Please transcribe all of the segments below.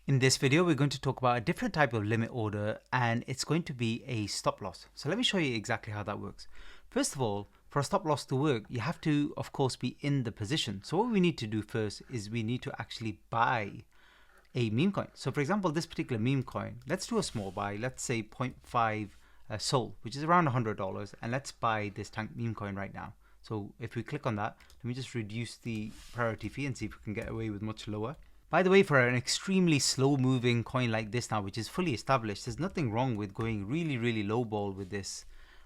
In this video, we're going to talk about a different type of limit order, and it's going to be a stop loss. So let me show you exactly how that works. First of all, for a stop loss to work, you have to, of course, be in the position. So what we need to do first is we need to actually buy a meme coin. So for example, this particular meme coin, let's do a small buy. Let's say 0.5 SOL, which is around $100, and let's buy this tank meme coin right now. So if we click on that, let me just reduce the priority fee and see if we can get away with much lower. By the way, for an extremely slow moving coin like this now, which is fully established, there's nothing wrong with going really low ball with this.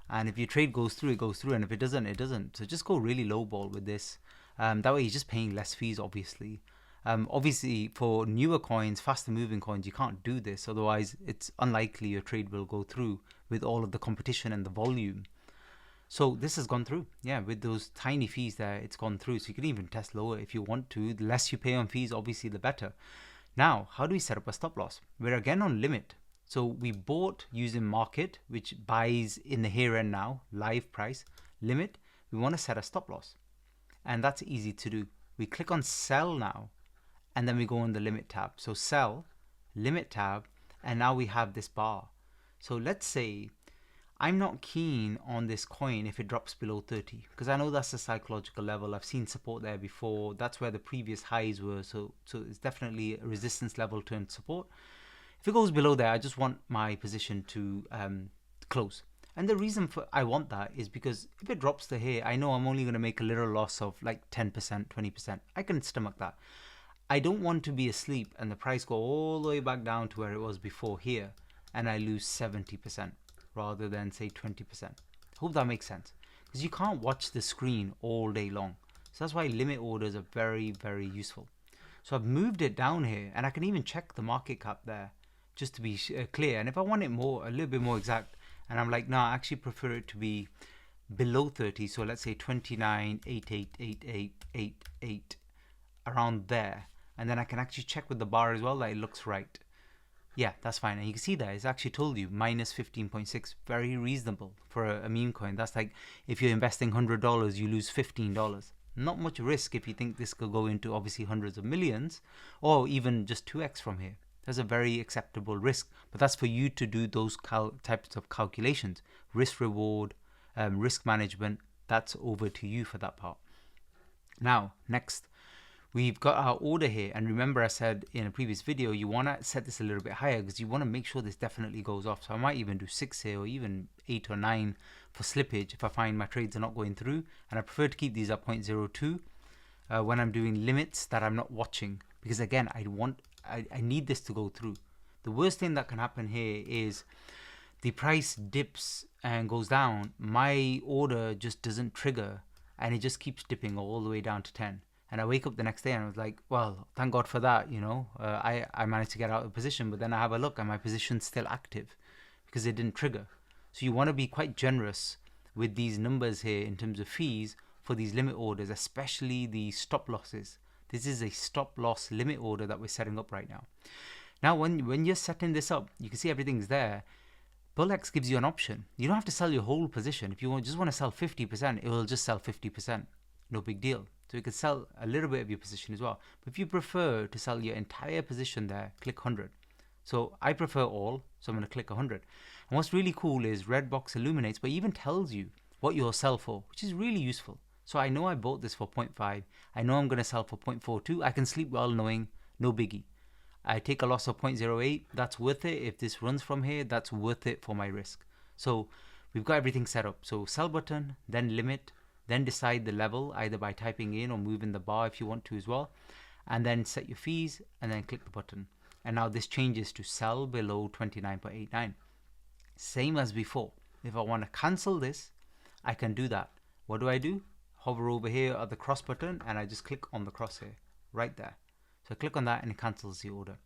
And if your trade goes through, it goes through, and if it doesn't, it doesn't. So just go really low ball with this. That way you're just paying less fees, obviously. Obviously, for newer coins, faster moving coins, you can't do this. Otherwise, it's unlikely your trade will go through with all of the competition and the volume. So this has gone through, yeah, with those tiny fees there, it's gone through. So you can even test lower if you want to. The less you pay on fees, obviously, the better. Now, how do we set up a stop loss? We're again on limit. So we bought using market, which buys in the here and now, live price, limit. We want to set a stop loss. And that's easy to do. We click on sell now, and then we go on the limit tab. So sell, limit tab, and now we have this bar. So let's say I'm not keen on this coin if it drops below 30, because I know that's a psychological level. I've seen support there before. That's where the previous highs were. So it's definitely a resistance level turn support. If it goes below there, I just want my position to close. And the reason for I want that is because if it drops to here, I know I'm only going to make a little loss of like 10%, 20%. I can stomach that. I don't want to be asleep and the price go all the way back down to where it was before here, and I lose 70%. Rather than say 20%. Hope that makes sense, because you can't watch the screen all day long. So that's why limit orders are very useful. So I've moved it down here, and I can even check the market cap there just to be clear. And if I want it more, a little bit more exact, and I'm like, no, I actually prefer it to be below 30. So let's say 29.888888, around there, and then I can actually check with the bar as well that it looks right. Yeah, that's fine. And you can see that it's actually told you minus 15.6. Very reasonable for a meme coin. That's like if you're investing $100, you lose $15. Not much risk if you think this could go into obviously hundreds of millions, or even just 2x from here. That's a very acceptable risk. But that's for you to do those types of calculations. Risk reward, risk management. That's over to you for that part. Now, next. We've got our order here, and remember I said in a previous video you want to set this a little bit higher because you want to make sure this definitely goes off. So I might even do 6 here, or even 8 or 9 for slippage if I find my trades are not going through, and I prefer to keep these at 0.02 when I'm doing limits that I'm not watching, because again I need this to go through. The worst thing that can happen here is the price dips and goes down, my order just doesn't trigger and it just keeps dipping all the way down to 10. And I wake up the next day and I was like, well, thank God for that, you know. I managed to get out of position, but then I have a look and my position's still active because it didn't trigger. So you want to be quite generous with these numbers here in terms of fees for these limit orders, especially the stop losses. This is a stop loss limit order that we're setting up right now. Now, when you're setting this up, you can see everything's there. Bullx gives you an option. You don't have to sell your whole position. If you just want to sell 50%, it will just sell 50%. No big deal. So you can sell a little bit of your position as well. But if you prefer to sell your entire position there, click 100. So I prefer all, so I'm going to click 100. And what's really cool is Redbox illuminates, but it even tells you what you'll sell for, which is really useful. So I know I bought this for 0.5. I know I'm going to sell for 0.42. I can sleep well knowing no biggie. I take a loss of 0.08. That's worth it. If this runs from here, that's worth it for my risk. So we've got everything set up. So sell button, then limit, then decide the level either by typing in or moving the bar if you want to as well, and then set your fees and then click the button. And now this changes to sell below 29.89. Same as before. If I want to cancel this, I can do that. What do? Hover over here at the cross button and I just click on the cross here, right there. So click on that and it cancels the order.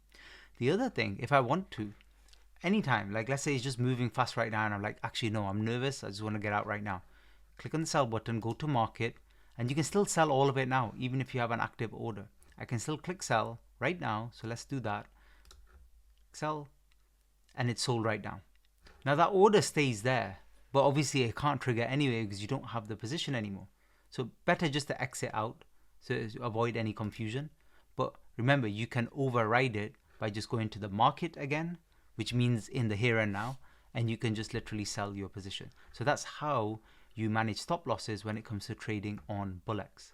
The other thing, if I want to, anytime, like let's say it's just moving fast right now and I'm like, actually no, I'm nervous, I just want to get out right now. Click on the sell button, go to market, and you can still sell all of it now, even if you have an active order. I can still click sell right now, so let's do that. Sell, and it's sold right now. Now that order stays there, but obviously it can't trigger anyway because you don't have the position anymore. So better just to exit out so to avoid any confusion. But remember, you can override it by just going to the market again, which means in the here and now, and you can just literally sell your position. So that's how you manage stop losses when it comes to trading on Bullex.